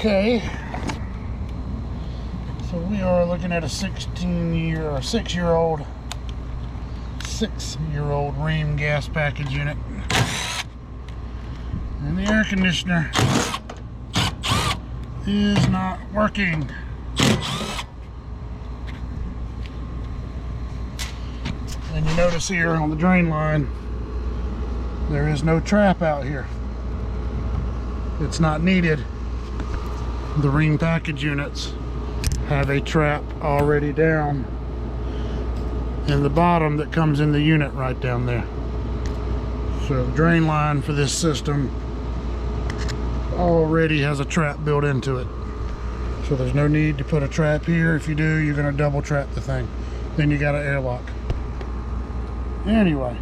Okay, so we are looking at a 6-year-old Rheem gas package unit, and the air conditioner is not working. And you notice here on the drain line there is no trap out here. It's not needed. The Rheem package units have a trap already down in the bottom that comes in the unit right down there. So the drain line for this system already has a trap built into it. So there's no need to put a trap here. If you do, you're going to double trap the thing. Then you got an airlock. Anyway,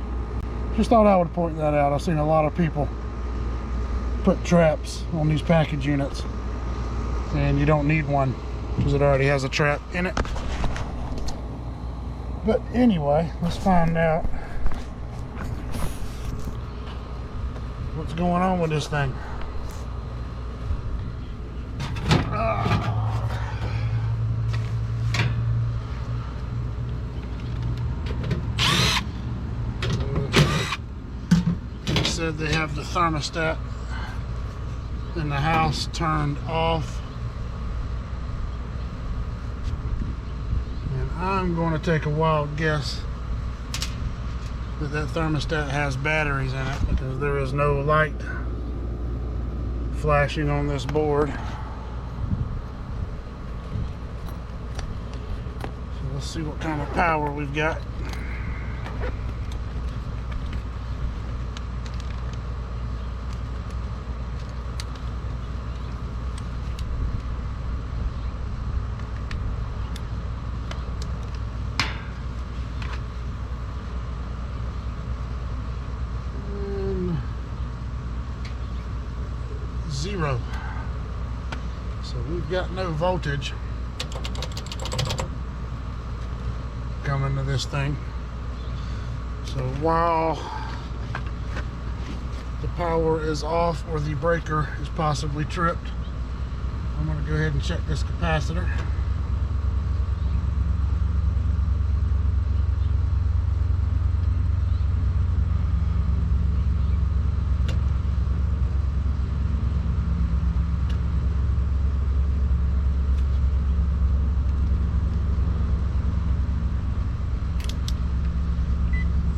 just thought I would point that out. I've seen a lot of people put traps on these package units, and you don't need one because it already has a trap in it. But anyway, let's find out what's going on with this thing. They said they have the thermostat in the house turned off, and I'm going to take a wild guess that that thermostat has batteries in it, because there is no light flashing on this board. So let's see what kind of power we've got. Zero. So we've got no voltage coming to this thing. So while the power is off or the breaker is possibly tripped, I'm going to go ahead and check this capacitor.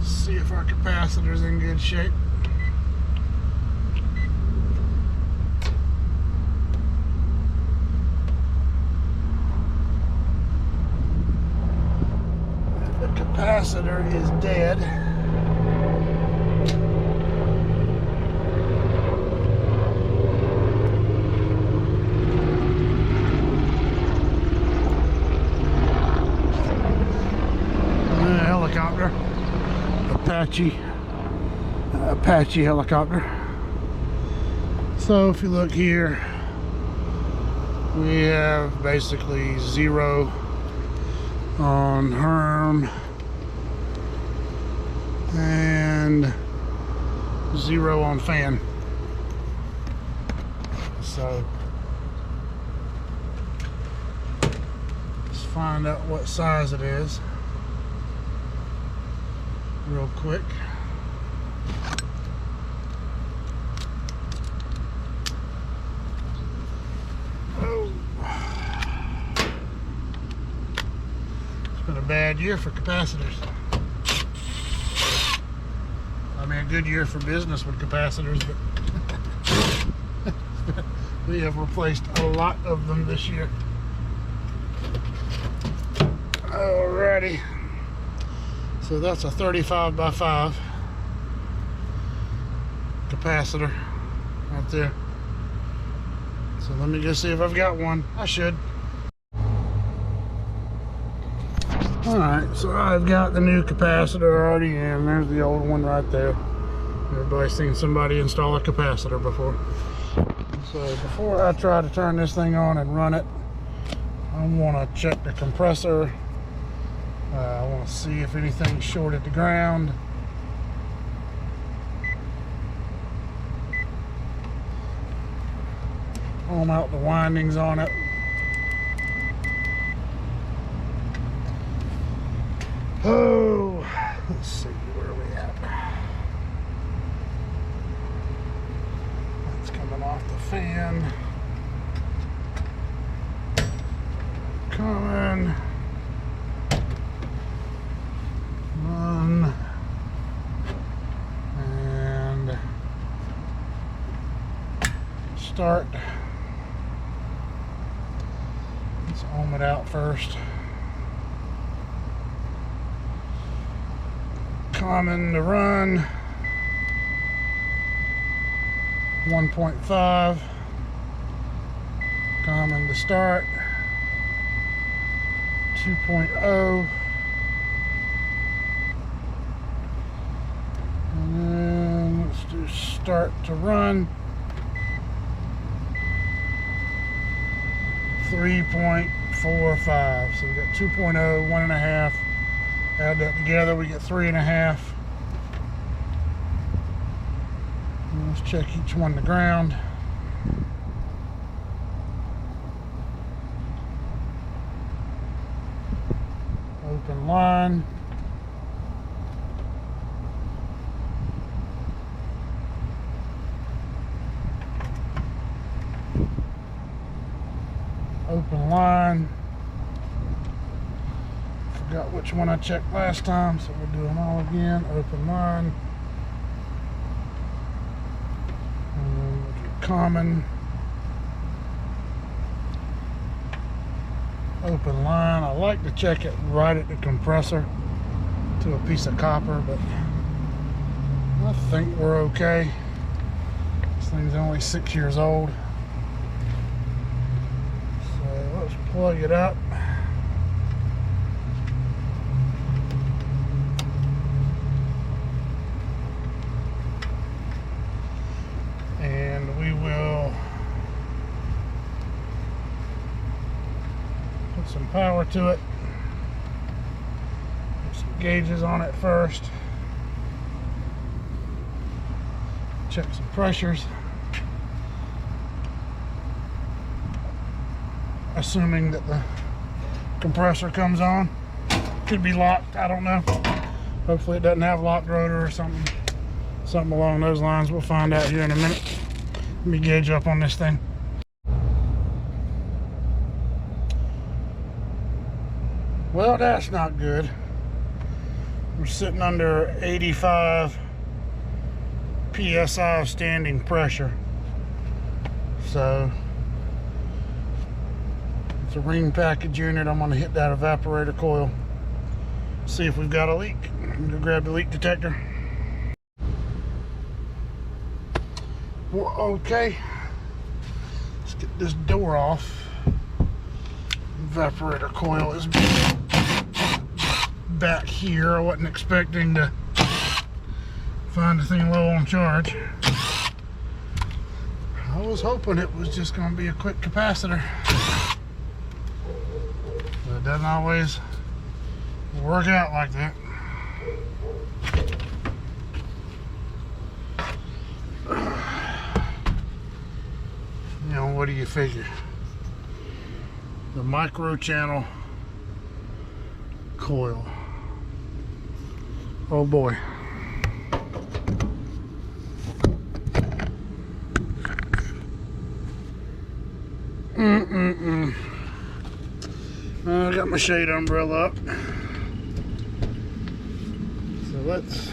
See if our capacitor's in good shape. The capacitor is dead. Helicopter. Apache helicopter. So if you look here, we have basically 0 on Herm and 0 on fan. So let's find out what size it is real quick. Oh, it's been a bad year for capacitors. I mean, a good year for business with capacitors, but we have replaced a lot of them this year. Alrighty. So that's a 35 by 5 capacitor right there. So let me just see if I've got one. I should. Alright, so I've got the new capacitor already in. There's the old one right there. Everybody's seen somebody install a capacitor before. So before I try to turn this thing on and run it, I want to check the compressor. I want to see if anything's shorted to ground. Home out the windings on it. Oh, let's see where we at. That's coming off the fan. Coming. Run. And start. Let's ohm it out first. Common to run. 1.5. Common to start. 2.0. And then let's do start to run. 3.45. So we got 2.0, 1.5. Add that together, we get 3.5. Let's check each one to ground. Open line. Open line. Forgot which one I checked last time, so we'll do them all again. Open line. And then we'll do common. Open line. I like to check it right at the compressor to a piece of copper, but I think we're okay. This thing's only 6 years old. So let's plug it up. And we will put some power to it. Put some gauges on it first. Check some pressures. Assuming that the compressor comes on. Could be locked, I don't know. Hopefully it doesn't have locked rotor or something. Something along those lines. We'll find out here in a minute. Let me gauge up on this thing. Well, that's not good. We're sitting under 85 PSI of standing pressure. So it's a ring package unit. I'm going to hit that evaporator coil. See if we've got a leak. I'm going to grab the leak detector. Well, okay. Let's get this door off. Evaporator coil is back here. I wasn't expecting to find the thing low on charge. I was hoping it was just going to be a quick capacitor. But it doesn't always work out like that. You know, what do you figure? The micro channel coil. Oh boy. I got my shade umbrella up. So let's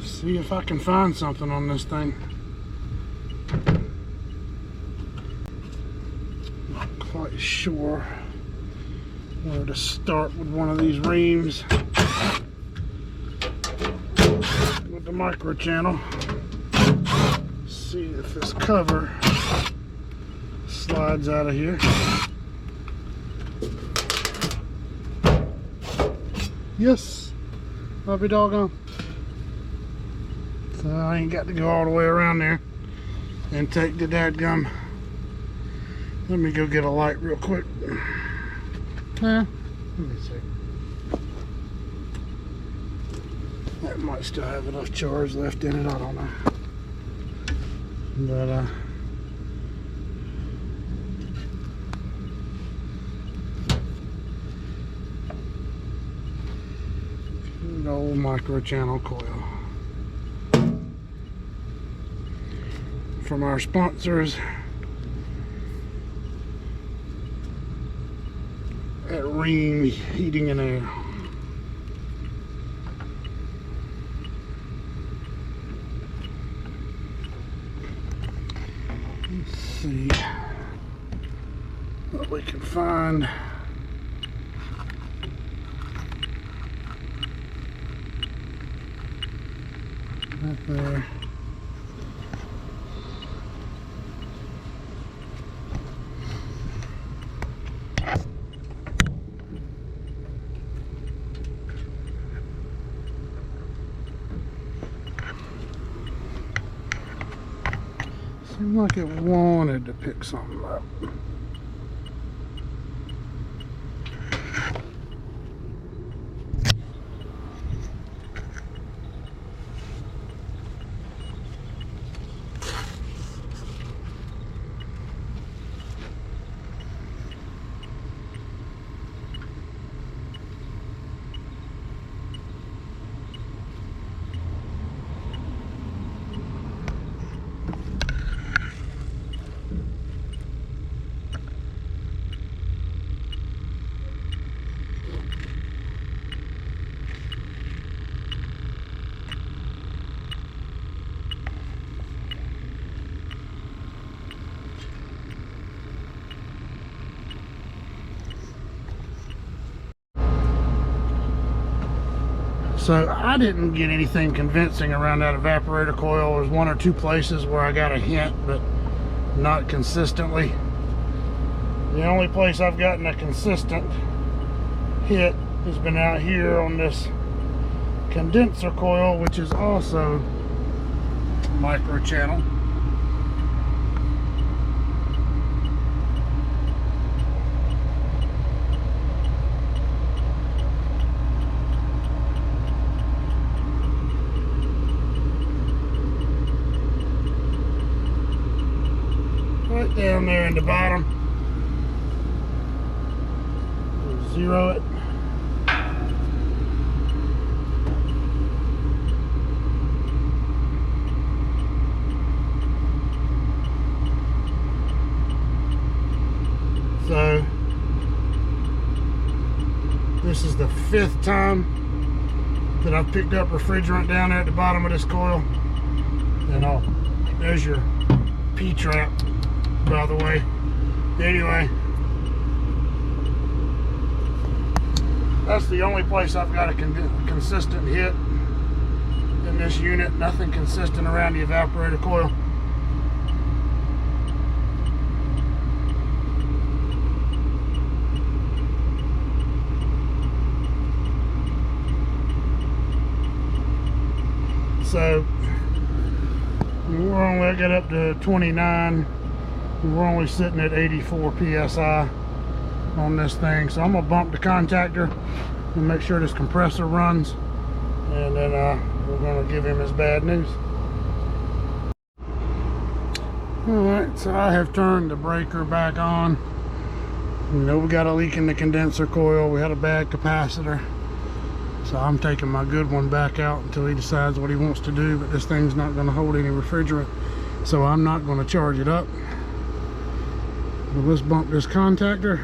see if I can find something on this thing. Not quite sure where to start with one of these reams with the micro channel. See if this cover slides out of here. Yes, I'll be doggone. So I ain't got to go all the way around there and take the dadgum. Let me go get a light real quick. Let me see. That might still have enough charge left in it, I don't know. But Good old micro channel coil. From our sponsors at Ream Heating and Air. Let's see what we can find. Right there. Seemed like it wanted to pick something up. So I didn't get anything convincing around that evaporator coil. There's one or two places where I got a hint, but not consistently. The only place I've gotten a consistent hit has been out here on this condenser coil, which is also micro channel. Right down there in the bottom. We'll zero it. So this is the 5th time that I've picked up refrigerant down there at the bottom of this coil. And there's your P-trap, by the way. Anyway, that's the only place I've got a consistent hit in this unit. Nothing consistent around the evaporator coil. So I got up to 29. We're only sitting at 84 psi on this thing, so I'm gonna bump the contactor and make sure this compressor runs, and then we're gonna give him his bad news. Alright, so I have turned the breaker back on. You know, we got a leak in the condenser coil. We had a bad capacitor, so I'm taking my good one back out until he decides what he wants to do. But this thing's not going to hold any refrigerant, so I'm not going to charge it up. But let's bump this contactor.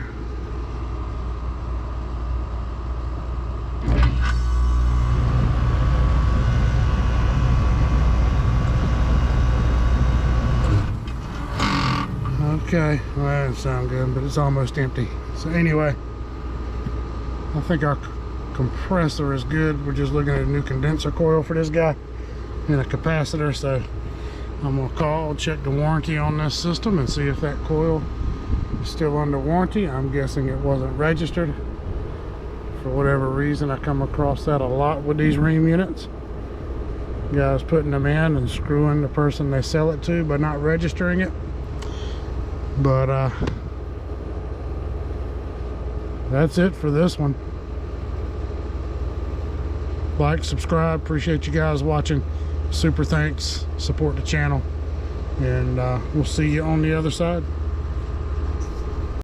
Okay, well, that doesn't sound good, but it's almost empty. So anyway, I think our compressor is good. We're just looking at a new condenser coil for this guy and a capacitor. So I'm gonna call, check the warranty on this system and see if that coil is still under warranty. I'm guessing it wasn't registered for whatever reason. I come across that a lot with these Ream units. Guys putting them in and screwing the person they sell it to by not registering it. But that's it for this one. Like, subscribe, appreciate you guys watching. Super thanks, support the channel, and we'll see you on the other side.